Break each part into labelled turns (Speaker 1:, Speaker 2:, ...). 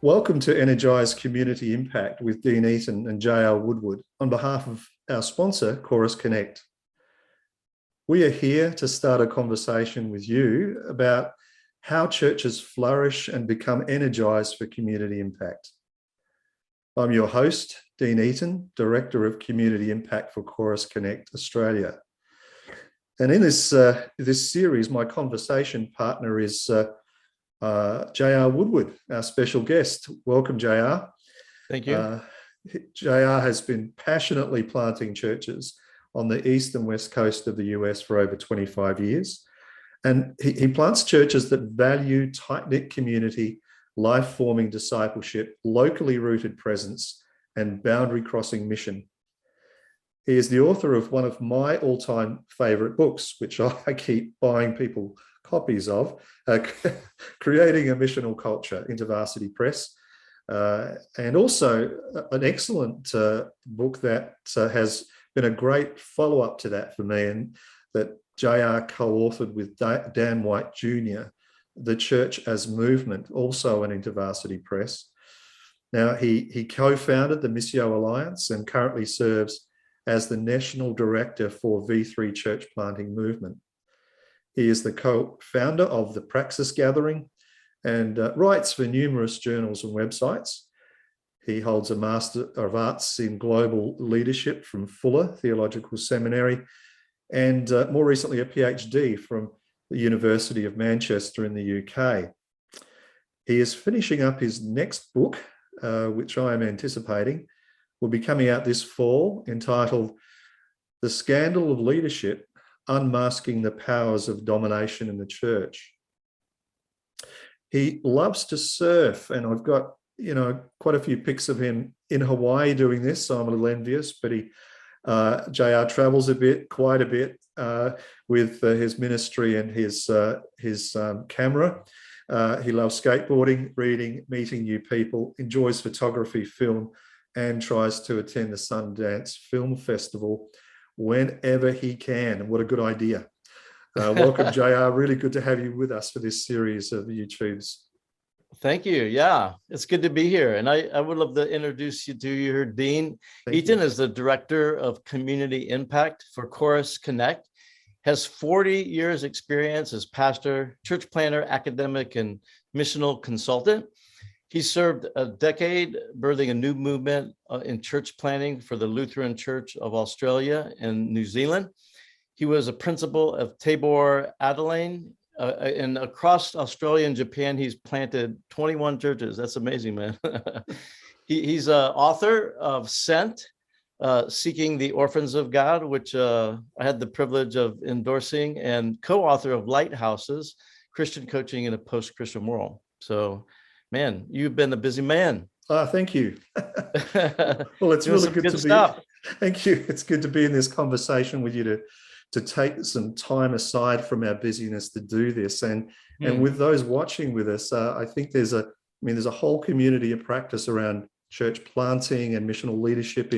Speaker 1: Welcome to Energize Community Impact with Dean Eaton and J.R. Woodward on behalf of our sponsor, Chorus Connect. We are here to start a conversation with you about how churches flourish and become energized for community impact. I'm your host, Dean Eaton, Director of Community Impact for Chorus Connect Australia. And in this series, my conversation partner is J.R. Woodward, our special guest. Welcome, J.R.
Speaker 2: Thank you.
Speaker 1: J.R. has been passionately planting churches on the east and west coast of the US for over 25 years. And he plants churches that value tight-knit community, life-forming discipleship, locally rooted presence, and boundary-crossing mission. He is the author of one of my all-time favourite books, which I keep buying people copies of, Creating a Missional Culture, InterVarsity Press, and also an excellent book that has been a great follow-up to that for me, and that J.R. co-authored with Dan White Jr., The Church as Movement, also an InterVarsity Press. Now, he co-founded the Missional Alliance and currently serves as the National Director for V3 Church Planting Movement. He is the co-founder of the Praxis Gathering and writes for numerous journals and websites. He holds a Master of Arts in Global Leadership from Fuller Theological Seminary and more recently a PhD from the University of Manchester in the UK. He is finishing up his next book, which I am anticipating will be coming out this fall, entitled The Scandal of Leadership, Unmasking the Powers of Domination in the Church. He loves to surf, and I've got, quite a few pics of him in Hawaii doing this, so I'm a little envious, but JR travels quite a bit with his ministry and his camera. He loves skateboarding, reading, meeting new people, enjoys photography, film, and tries to attend the Sundance Film Festival whenever he can. And what a good idea. Welcome, JR. Really good to have you with us for this series of YouTubes.
Speaker 2: Thank you. Yeah, it's good to be here. And I would love to introduce you to your Dean. Eaton is the Director of Community Impact for Chorus Connect, has 40 years experience as pastor, church planner, academic, and missional consultant. He served a decade birthing a new movement in church planting for the Lutheran Church of Australia and New Zealand. He was a principal of Tabor Adelaide, and across Australia and Japan, he's planted 21 churches. That's amazing, man. He's an author of Sent, Seeking the Orphans of God, which I had the privilege of endorsing, and co-author of Lighthouses, Christian Coaching in a Post-Christian World. So, man, you've been a busy man.
Speaker 1: Thank you. Well, it's really good to be. Thank you. It's good to be in this conversation with you to take some time aside from our busyness to do this. And with those watching with us, I think there's a whole community of practice around church planting and missional leadership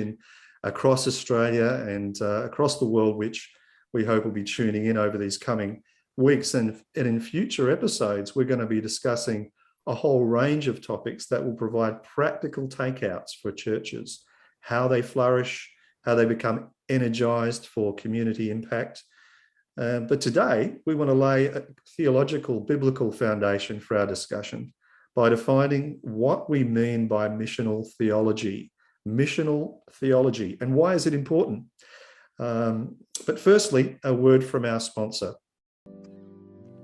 Speaker 1: across Australia and across the world, which we hope will be tuning in over these coming weeks. And in future episodes, we're going to be discussing a whole range of topics that will provide practical takeouts for churches, how they flourish, how they become energized for community impact. But today, we want to lay a theological, biblical foundation for our discussion by defining what we mean by missional theology. Missional theology, and why is it important? But firstly, a word from our sponsor.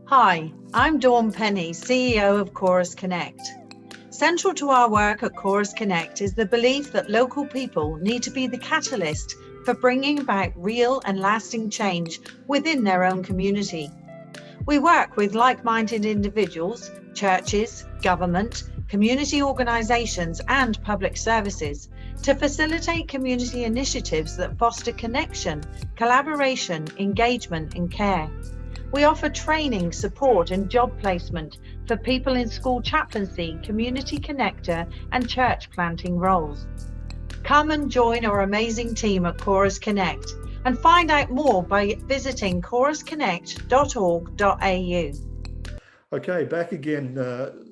Speaker 3: Hi, I'm Dawn Penny, CEO of Chorus Connect. Central to our work at Chorus Connect is the belief that local people need to be the catalyst for bringing about real and lasting change within their own community. We work with like-minded individuals, churches, government, community organisations and public services to facilitate community initiatives that foster connection, collaboration, engagement and care. We offer training, support and job placement for people in school chaplaincy, community connector and church planting roles. Come and join our amazing team at Chorus Connect and find out more by visiting chorusconnect.org.au.
Speaker 1: Okay, back again.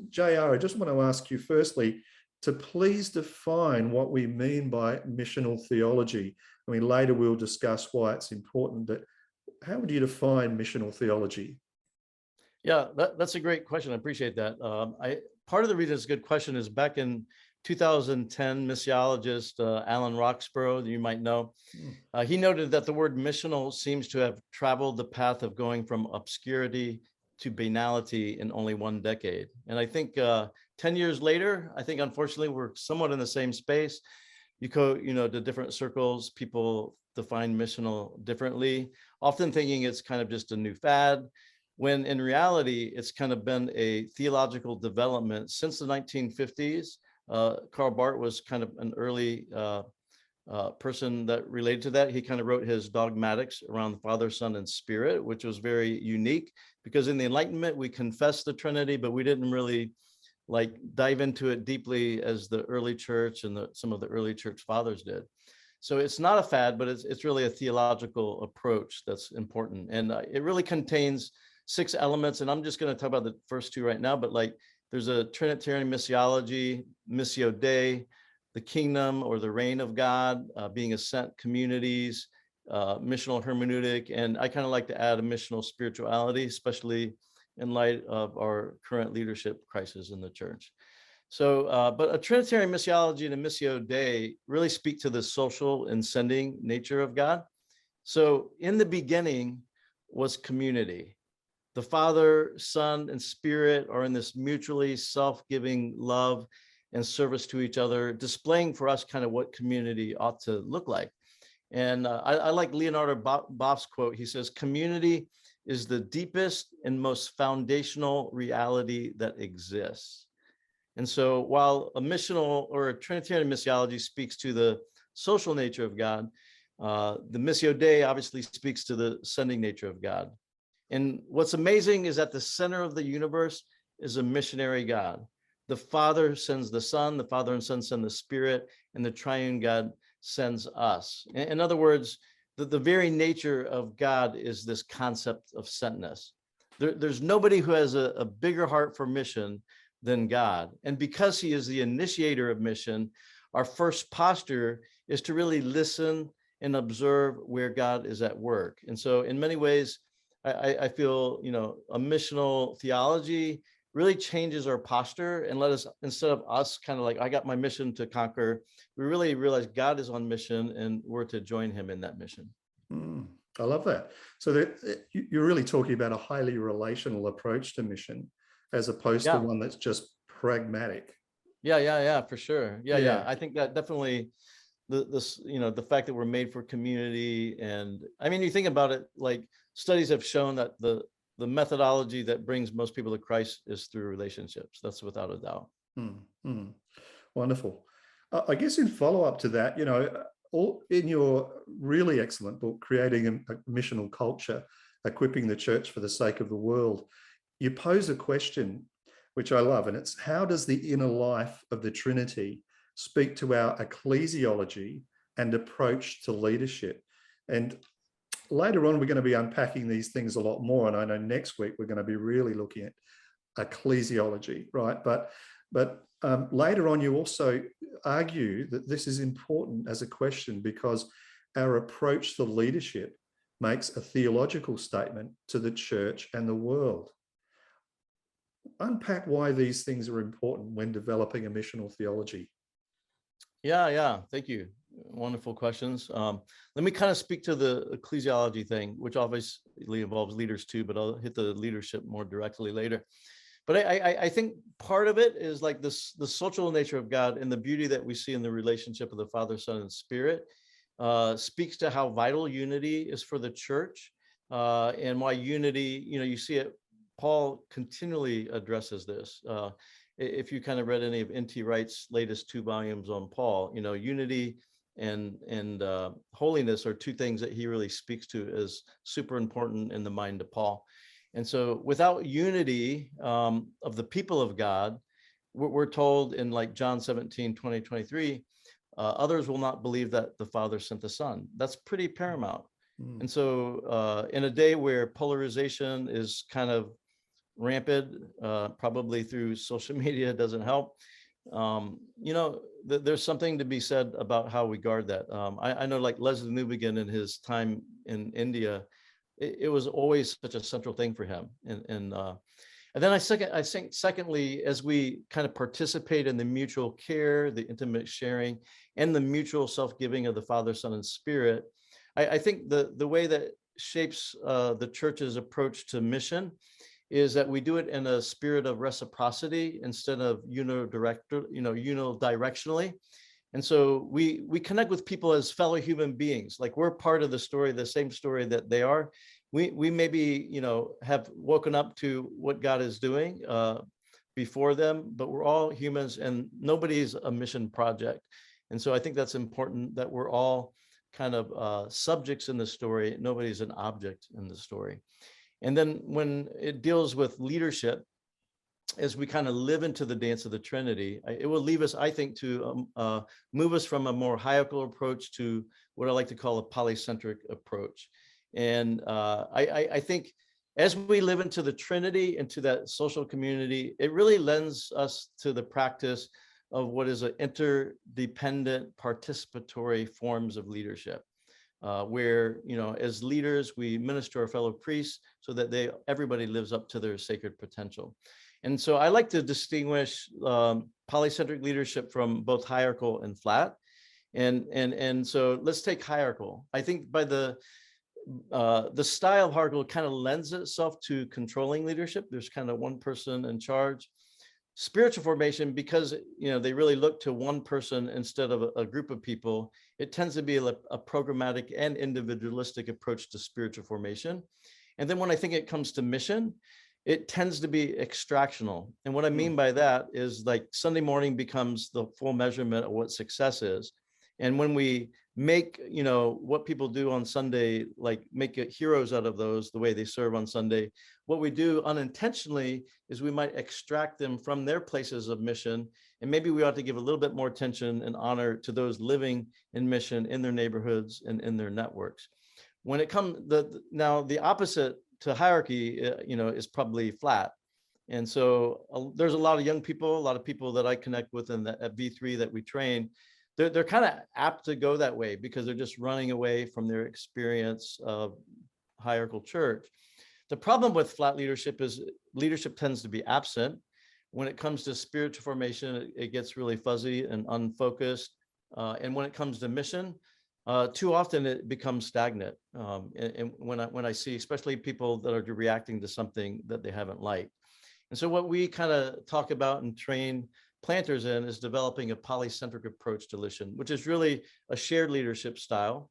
Speaker 1: JR, I just want to ask you firstly to please define what we mean by missional theology. I mean, later we'll discuss why it's important, but how would you define missional theology?
Speaker 2: Yeah, that's a great question. I appreciate that. Part of the reason it's a good question is back in 2010, missiologist Alan Roxborough, you might know, he noted that the word missional seems to have traveled the path of going from obscurity to banality in only one decade. And I think 10 years later, I think unfortunately we're somewhat in the same space. You go, to different circles, people define missional differently, often thinking it's kind of just a new fad, when in reality, it's kind of been a theological development since the 1950s. Karl Barth was kind of an early person that related to that. He kind of wrote his dogmatics around the Father, Son, and Spirit, which was very unique because in the Enlightenment, we confessed the Trinity, but we didn't really dive into it deeply as the early church and some of the early church fathers did. So it's not a fad, but it's really a theological approach that's important. And it really contains 6 elements. And I'm just going to talk about the first 2 right now, but there's a Trinitarian missiology, Missio Dei, the kingdom or the reign of God, being a sent communities, missional hermeneutic. And I kind of like to add a missional spirituality, especially in light of our current leadership crisis in the church. So, but a Trinitarian missiology and a Missio Dei really speak to the social and sending nature of God. So in the beginning was community. The Father, Son, and Spirit are in this mutually self-giving love and service to each other, displaying for us kind of what community ought to look like. And I like Leonardo Boff's quote. He says, community is the deepest and most foundational reality that exists. And so while a missional or a Trinitarian missiology speaks to the social nature of God, the Missio Dei obviously speaks to the sending nature of God. And what's amazing is at the center of the universe is a missionary God. The Father sends the Son, the Father and Son send the Spirit, and the triune God sends us. In other words, the very nature of God is this concept of sentness. There's nobody who has a bigger heart for mission than God. And because he is the initiator of mission, our first posture is to really listen and observe where God is at work. And so in many ways, I feel, a missional theology really changes our posture and let us, instead of us kind of I got my mission to conquer, we really realize God is on mission and we're to join him in that mission.
Speaker 1: I love that. So you're really talking about a highly relational approach to mission as opposed to one that's just pragmatic.
Speaker 2: Yeah, for sure. Yeah. I think that definitely the fact that we're made for community. And I mean, you think about it, studies have shown that the methodology that brings most people to Christ is through relationships. That's without a doubt.
Speaker 1: Wonderful. I guess in follow-up to that, in your really excellent book, Creating a Missional Culture, Equipping the Church for the Sake of the World, you pose a question, which I love, and it's how does the inner life of the Trinity speak to our ecclesiology and approach to leadership? And later on, we're going to be unpacking these things a lot more. And I know next week, we're going to be really looking at ecclesiology, right? But later on, you also argue that this is important as a question because our approach to leadership makes a theological statement to the church and the world. Unpack why these things are important when developing a missional theology.
Speaker 2: Yeah. Thank you. Wonderful questions. Let me kind of speak to the ecclesiology thing, which obviously involves leaders too, but I'll hit the leadership more directly later. But I think part of it is the social nature of God and the beauty that we see in the relationship of the Father, Son, and Spirit speaks to how vital unity is for the church and why unity, you see it, Paul continually addresses this. If you kind of read any of N.T. Wright's latest 2 volumes on Paul, unity and holiness are 2 things that he really speaks to as super important in the mind of Paul. And so without unity of the people of God, we're told in John 17, 20, 23, others will not believe that the Father sent the Son. That's pretty paramount. And so in a day where polarization is kind of rampant, probably through social media doesn't help. There's something to be said about how we guard that. I know, like Leslie Newbegin in his time in India, it was always such a central thing for him. And then I think secondly, as we kind of participate in the mutual care, the intimate sharing, and the mutual self-giving of the Father, Son, and Spirit, I think the way that shapes the church's approach to mission is that we do it in a spirit of reciprocity instead of unidirectionally. And so we connect with people as fellow human beings, like we're part of the story, the same story that they are. We maybe, have woken up to what God is doing before them, but we're all humans and nobody's a mission project. And so I think that's important, that we're all kind of subjects in the story. Nobody's an object in the story. And then when it deals with leadership, as we kind of live into the dance of the Trinity, it will leave us, I think, to move us from a more hierarchical approach to what I like to call a polycentric approach. And I think as we live into the Trinity, into that social community, it really lends us to the practice of what is an interdependent participatory forms of leadership. Where, as leaders, we minister our fellow priests so that everybody lives up to their sacred potential. And so I like to distinguish polycentric leadership from both hierarchical and flat. And so let's take hierarchical. I think by the style of hierarchical kind of lends itself to controlling leadership. There's kind of one person in charge. Spiritual formation, because they really look to one person instead of a group of people, it tends to be a programmatic and individualistic approach to spiritual formation. And then when I think it comes to mission, it tends to be extractional. And what I mean by that is, like, Sunday morning becomes the full measurement of what success is. And when we make, what people do on Sunday, like make heroes out of those, the way they serve on Sunday, what we do unintentionally is we might extract them from their places of mission. And maybe we ought to give a little bit more attention and honor to those living in mission in their neighborhoods and in their networks. When it comes, now the opposite to hierarchy, is probably flat. And so there's a lot of young people, a lot of people that I connect with at V3 that we train. They're kind of apt to go that way because they're just running away from their experience of hierarchical church. The problem with flat leadership is leadership tends to be absent. When it comes to spiritual formation, it gets really fuzzy and unfocused. And when it comes to mission, too often it becomes stagnant. And when I see, especially people that are reacting to something that they haven't liked. And so what we kind of talk about and train planters in is developing a polycentric approach to leadership, which is really a shared leadership style.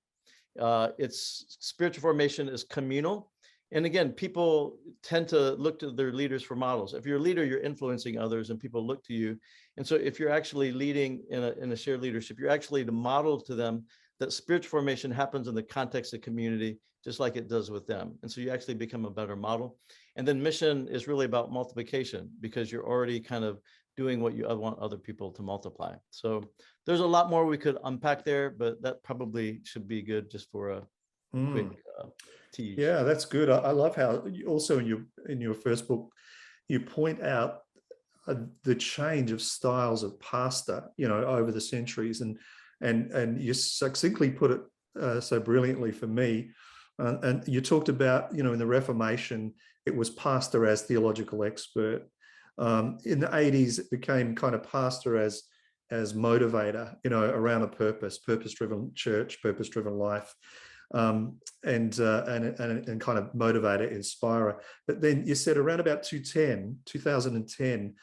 Speaker 2: It's spiritual formation is communal. And again, people tend to look to their leaders for models. If you're a leader, you're influencing others and people look to you. And so if you're actually leading in a shared leadership, you're actually to model to them that spiritual formation happens in the context of community, just like it does with them. And so you actually become a better model. And then mission is really about multiplication, because you're already kind of doing what you want other people to multiply. So there's a lot more we could unpack there, but that probably should be good just for a quick tease.
Speaker 1: Yeah, that's good. I love how also in your first book, you point out the change of styles of pastor, over the centuries, and you succinctly put it so brilliantly for me. And you talked about, in the Reformation, it was pastor as theological expert. In the 80s, it became kind of pastor as motivator, around a purpose-driven church, purpose-driven life, and kind of motivator, inspirer. But then you said around about 2010,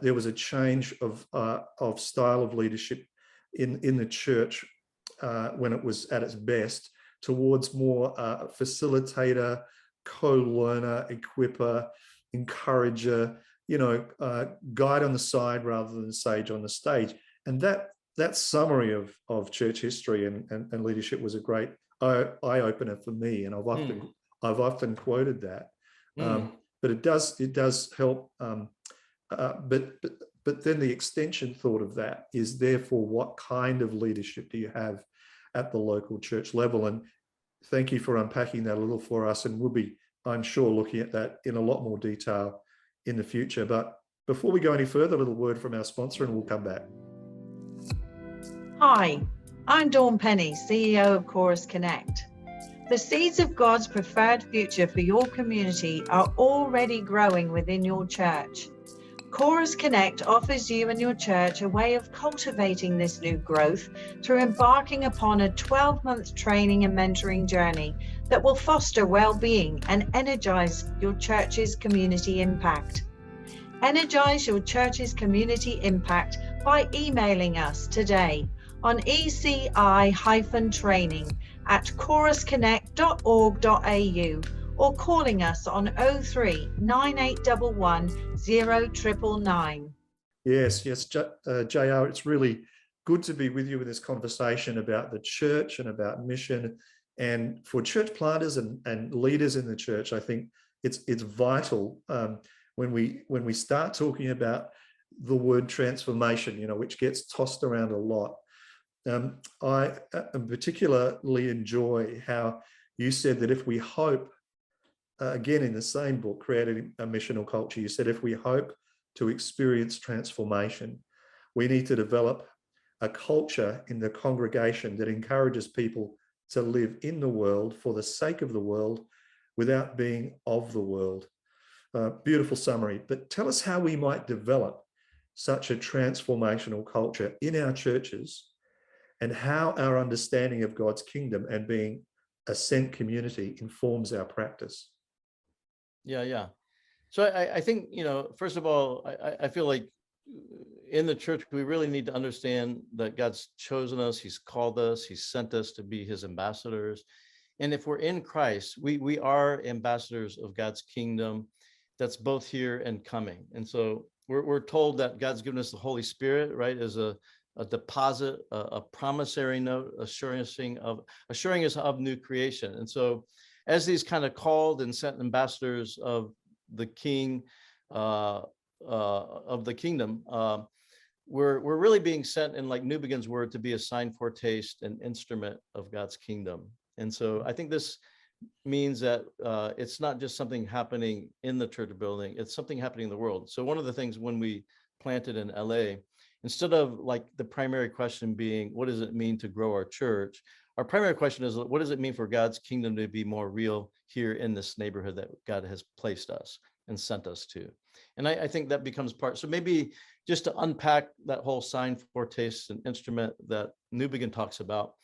Speaker 1: there was a change of style of leadership in the church when it was at its best, towards more facilitator, co-learner, equipper, encourager, guide on the side rather than sage on the stage. And that summary of church history and leadership was a great eye-opener for me, and I've often quoted that. But it does help. But then the extension thought of that is, therefore, what kind of leadership do you have at the local church level? And thank you for unpacking that a little for us. And we'll be, I'm sure, looking at that in a lot more detail in the future. But before we go any further, a little word from our sponsor and we'll come back.
Speaker 3: Hi, I'm Dawn Penny, CEO of Chorus Connect. The seeds of God's preferred future for your community are already growing within your church. Chorus Connect offers you and your church a way of cultivating this new growth through embarking upon a 12-month training and mentoring journey that will foster well-being and energize your church's community impact. Energize your church's community impact by emailing us today on ECI-training@chorusconnect.org.au or calling us on 03 9811 0999.
Speaker 1: Yes, JR, it's really good to be with you in this conversation about the church and about mission. And for church planters and leaders in the church, I think it's vital when we start talking about the word transformation, which gets tossed around a lot. I particularly enjoy how you said that if we hope, again in the same book, Creating a Missional Culture, you said if we hope to experience transformation, we need to develop a culture in the congregation that encourages people to live in the world for the sake of the world without being of the world. Beautiful summary, but tell us how we might develop such a transformational culture in our churches and how our understanding of God's kingdom and being a sent community informs our practice.
Speaker 2: Yeah. So I think, first of all, I feel like in the church, we really need to understand that God's chosen us, he's called us, he's sent us to be his ambassadors. And if we're in Christ, we are ambassadors of God's kingdom that's both here and coming. And so we're told that God's given us the Holy Spirit, right, as a deposit, a promissory note, assuring us of new creation. And so as these kind of called and sent ambassadors of the King, of the kingdom, we're really being sent in, like Newbegin's word, to be a sign, foretaste, and instrument of God's kingdom. And so I think this means that it's not just something happening in the church building, it's something happening in the world. So one of the things when we planted in LA, instead of like the primary question being, what does it mean to grow our church? Our primary question is, what does it mean for God's kingdom to be more real here in this neighborhood that God has placed us and sent us to? And I think that becomes part. So maybe just to unpack that whole sign, foretaste, and instrument that Newbegin talks about.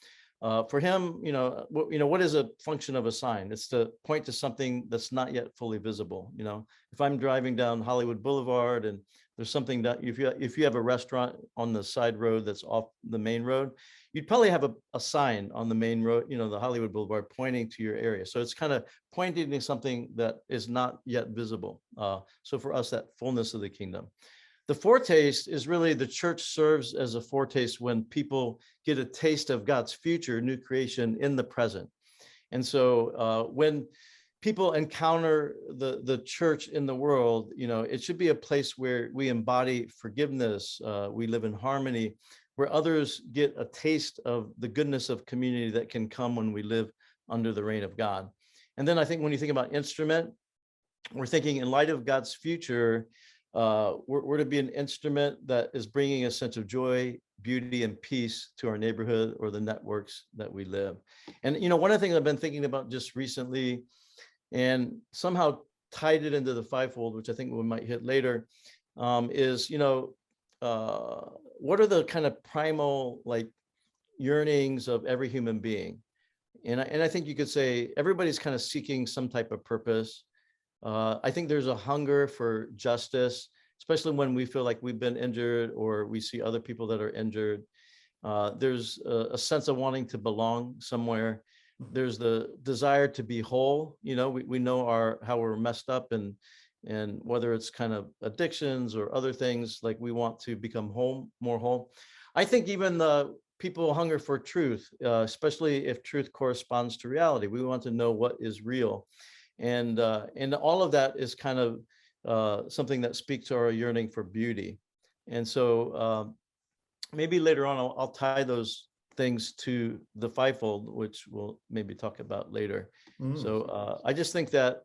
Speaker 2: For him, what is a function of a sign? It's to point to something that's not yet fully visible. If I'm driving down Hollywood Boulevard and there's something that if you have a restaurant on the side road that's off the main road, you'd probably have a sign on the main road, the Hollywood Boulevard, pointing to your area. So it's kind of pointing to something that is not yet visible. So for us, that fullness of the kingdom. The foretaste is really the church serves as a foretaste when people get a taste of God's future, new creation in the present. And so when people encounter the church in the world, it should be a place where we embody forgiveness, we live in harmony, where others get a taste of the goodness of community that can come when we live under the reign of God. And then I think when you think about instrument, we're thinking in light of God's future, we're to be an instrument that is bringing a sense of joy, beauty, and peace to our neighborhood or the networks that we live. And, one of the things I've been thinking about just recently and somehow tied it into the fivefold, which I think we might hit later, is, what are the kind of primal yearnings of every human being? And I think you could say everybody's kind of seeking some type of purpose. I think there's a hunger for justice, especially when we feel like we've been injured or we see other people that are injured. There's a sense of wanting to belong somewhere. There's the desire to be whole. We know how we're messed up and whether it's kind of addictions or other things, like we want to become more whole. I think even the people hunger for truth, especially if truth corresponds to reality. We want to know what is real. And all of that is kind of something that speaks to our yearning for beauty. And so maybe later on, I'll tie those things to the fivefold, which we'll maybe talk about later. So I just think that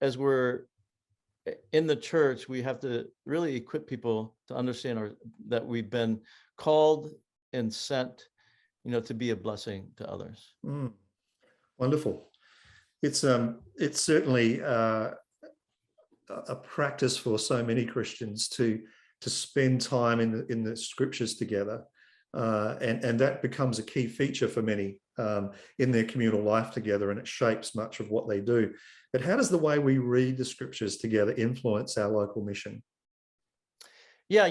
Speaker 2: as we're in the church, we have to really equip people to understand that we've been called and sent, to be a blessing to others.
Speaker 1: Wonderful. It's certainly a practice for so many Christians to spend time in the scriptures together, and that becomes a key feature for many in their communal life together, and it shapes much of what they do. But how does the way we read the scriptures together influence our local mission?
Speaker 2: Yeah,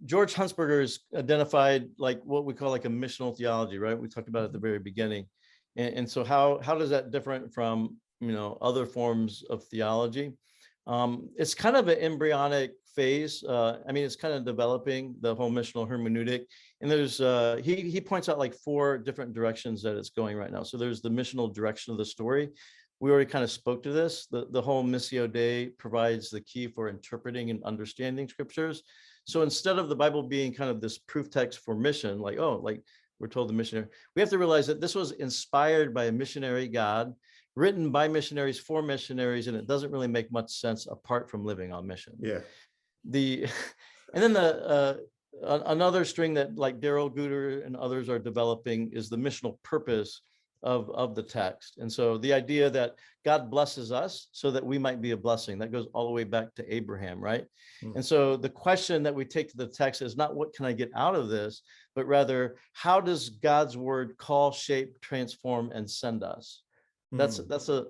Speaker 2: George Huntsberger's identified like what we call like a missional theology, right? We talked about it at the very beginning. And so how does that different from, other forms of theology? It's kind of an embryonic phase. It's kind of developing the whole missional hermeneutic. And there's, he points out like 4 different directions that it's going right now. So there's the missional direction of the story. We already kind of spoke to this. The whole Missio Dei provides the key for interpreting and understanding scriptures. So instead of the Bible being kind of this proof text for mission, like we're told the missionary, we have to realize that this was inspired by a missionary God, written by missionaries for missionaries, and it doesn't really make much sense apart from living on mission.
Speaker 1: Yeah.
Speaker 2: And then another string that like Daryl Guter and others are developing is the missional purpose of the text. And so the idea that God blesses us so that we might be a blessing, that goes all the way back to Abraham, right? And so the question that we take to the text is not what can I get out of this, but rather how does God's word call, shape, transform, and send us? That's a,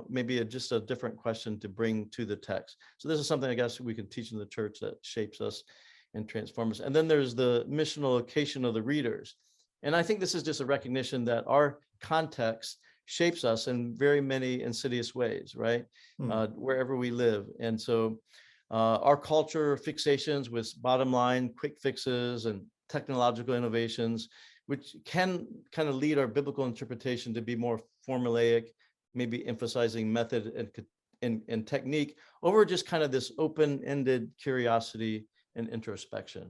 Speaker 2: maybe just a different question to bring to the text. So this is something I guess we can teach in the church that shapes us and transforms us. And then there's the missional location of the readers. And I think this is just a recognition that our context shapes us in very many insidious ways, right? Wherever we live. And so our culture fixations with bottom line, quick fixes and technological innovations, which can kind of lead our biblical interpretation to be more formulaic, maybe emphasizing method and technique over just kind of this open-ended curiosity and introspection.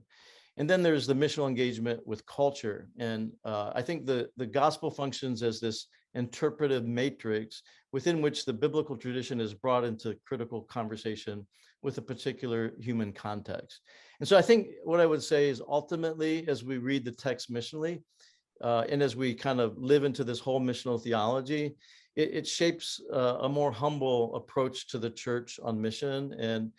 Speaker 2: And then there's the missional engagement with culture. And I think the gospel functions as this interpretive matrix within which the biblical tradition is brought into critical conversation with a particular human context. And so I think what I would say is ultimately, as we read the text missionally, and as we kind of live into this whole missional theology, it shapes a more humble approach to the church on mission. And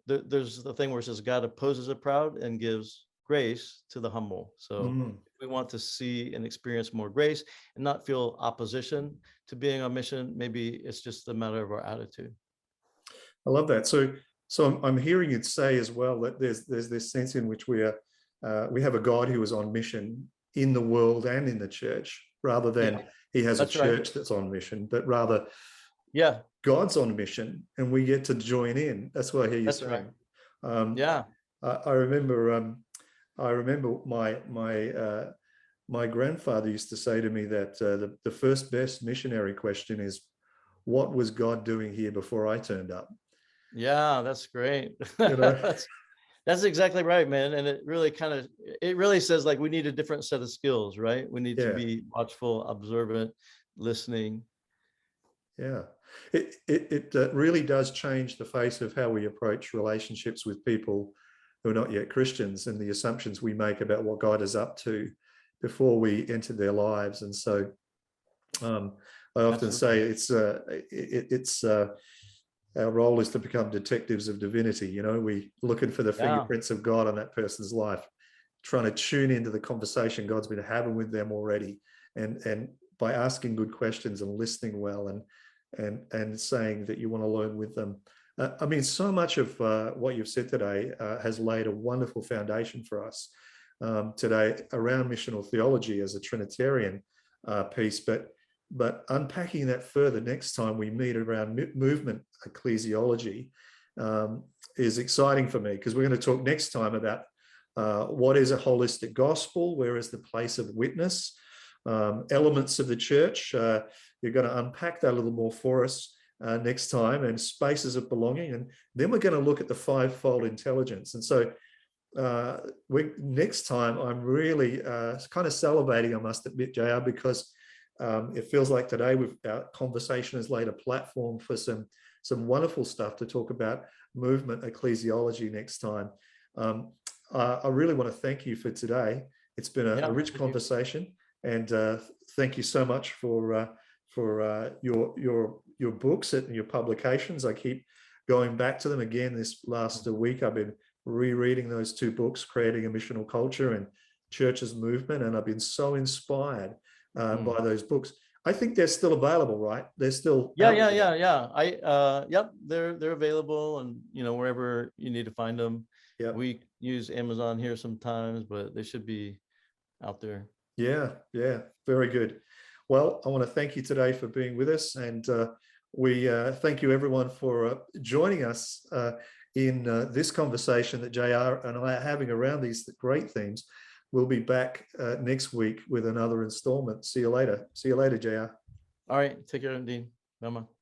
Speaker 2: there's the thing where it says God opposes the proud and gives grace to the humble. So we want to see and experience more grace and not feel opposition to being on mission. Maybe it's just a matter of our attitude.
Speaker 1: I love that. So I'm hearing you say as well that there's this sense in which we have a God who is on mission in the world and in the church, rather than he has a church that's on mission, but rather God's on mission and we get to join in. That's what I hear you saying.
Speaker 2: Right.
Speaker 1: I remember my grandfather used to say to me that the first best missionary question is, what was God doing here before I turned up?
Speaker 2: Yeah, that's great. That's exactly right, man. And it really says like we need a different set of skills, right? We need to be watchful, observant, listening.
Speaker 1: Yeah, it really does change the face of how we approach relationships with people who are not yet Christians and the assumptions we make about what God is up to before we enter their lives. And so I often say it's our role is to become detectives of divinity. We looking for the fingerprints of God on that person's life, trying to tune into the conversation God's been having with them already, and by asking good questions and listening well and saying that you want to learn with them. So much of what you've said today has laid a wonderful foundation for us today around missional theology as a Trinitarian piece, but unpacking that further next time we meet around movement ecclesiology is exciting for me, because we're going to talk next time about what is a holistic gospel, where is the place of witness, elements of the church. You're going to unpack that a little more for us next time, and spaces of belonging. And then we're going to look at the fivefold intelligence. And so next time I'm really kind of salivating, I must admit, JR, because it feels like today our conversation has laid a platform for some some wonderful stuff to talk about movement ecclesiology next time. I really want to thank you for today. It's been a rich conversation, and thank you so much for your books and your publications. I keep going back to them again. This last week, I've been rereading those two books, Creating a Missional Culture and Church's Movement, and I've been so inspired by those books. I think they're still available, right? They're still
Speaker 2: Yep, they're available, and wherever you need to find them. Yeah, we use Amazon here sometimes, but they should be out there.
Speaker 1: Yeah, very good. Well, I want to thank you today for being with us, and we thank you everyone for joining us in this conversation that JR and I are having around these great themes. We'll be back next week with another installment. See you later. See you later, JR.
Speaker 2: All right. Take care, Dean. Bye-bye.